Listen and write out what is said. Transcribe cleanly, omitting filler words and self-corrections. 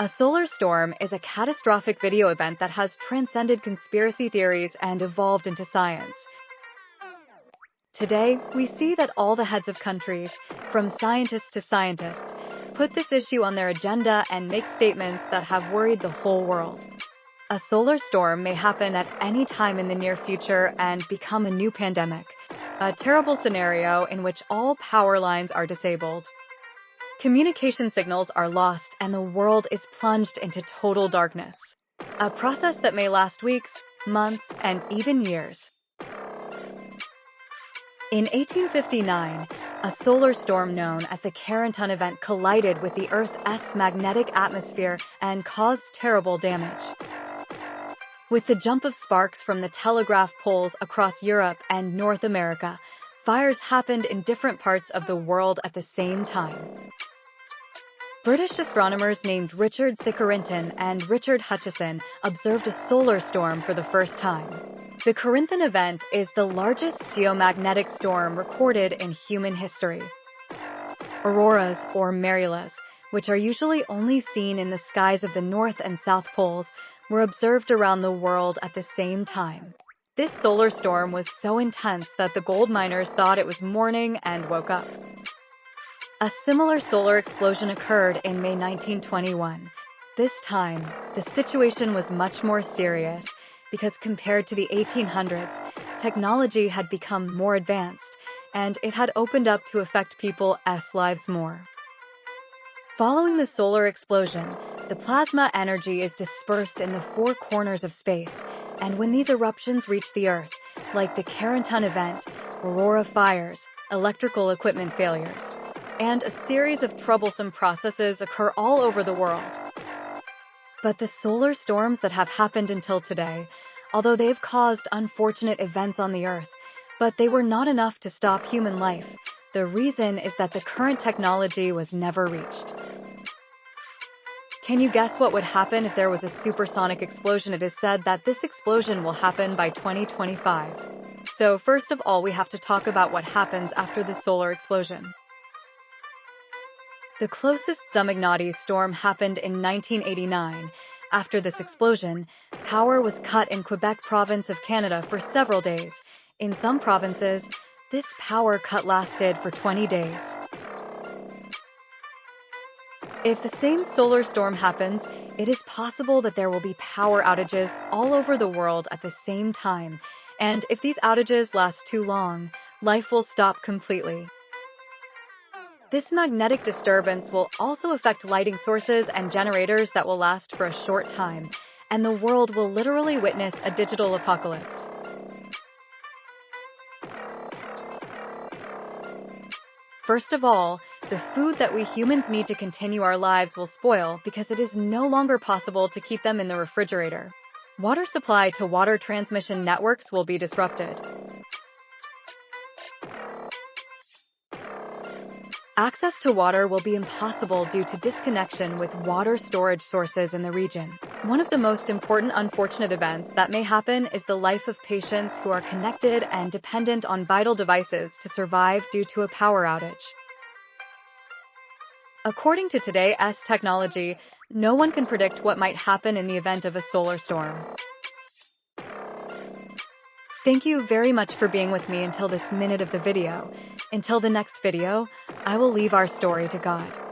A solar storm is a catastrophic video event that has transcended conspiracy theories and evolved into science. Today, we see that all the heads of countries, from scientists to scientists, put this issue on their agenda and make statements that have worried the whole world. A solar storm may happen at any time in the near future and become a new pandemic, a terrible scenario in which all power lines are disabled. Communication signals are lost and the world is plunged into total darkness. A process that may last weeks, months, and even years. In 1859, a solar storm known as the Carrington event collided with the Earth's magnetic atmosphere and caused terrible damage. With the jump of sparks from the telegraph poles across Europe and North America, fires happened in different parts of the world at the same time. British astronomers named Richard Carrington and Richard Hutchison observed a solar storm for the first time. The Carrington event is the largest geomagnetic storm recorded in human history. Auroras, or marelas, which are usually only seen in the skies of the North and South Poles, were observed around the world at the same time. This solar storm was so intense that the gold miners thought it was morning and woke up. A similar solar explosion occurred in May 1921. This time, the situation was much more serious because compared to the 1800s, technology had become more advanced, and it had opened up to affect people's lives more. Following the solar explosion, the plasma energy is dispersed in the four corners of space, and when these eruptions reach the Earth, like the Carrington event, aurora fires, electrical equipment failures, and a series of troublesome processes occur all over the world. But the solar storms that have happened until today, although they've caused unfortunate events on the Earth, but they were not enough to stop human life. The reason is that the current technology was never reached. Can you guess what would happen if there was a supersonic explosion? It is said that this explosion will happen by 2025. So first of all, we have to talk about what happens after the solar explosion. The closest Zamagnati storm happened in 1989. After this explosion, power was cut in Quebec province of Canada for several days. In some provinces, this power cut lasted for 20 days. If the same solar storm happens, it is possible that there will be power outages all over the world at the same time. And if these outages last too long, life will stop completely. This magnetic disturbance will also affect lighting sources and generators that will last for a short time, and the world will literally witness a digital apocalypse. First of all, the food that we humans need to continue our lives will spoil because it is no longer possible to keep them in the refrigerator. Water supply to water transmission networks will be disrupted. Access to water will be impossible due to disconnection with water storage sources in the region. One of the most important unfortunate events that may happen is the life of patients who are connected and dependent on vital devices to survive due to a power outage. According to today's technology, no one can predict what might happen in the event of a solar storm. Thank you very much for being with me until this minute of the video. Until the next video, I will leave our story to God.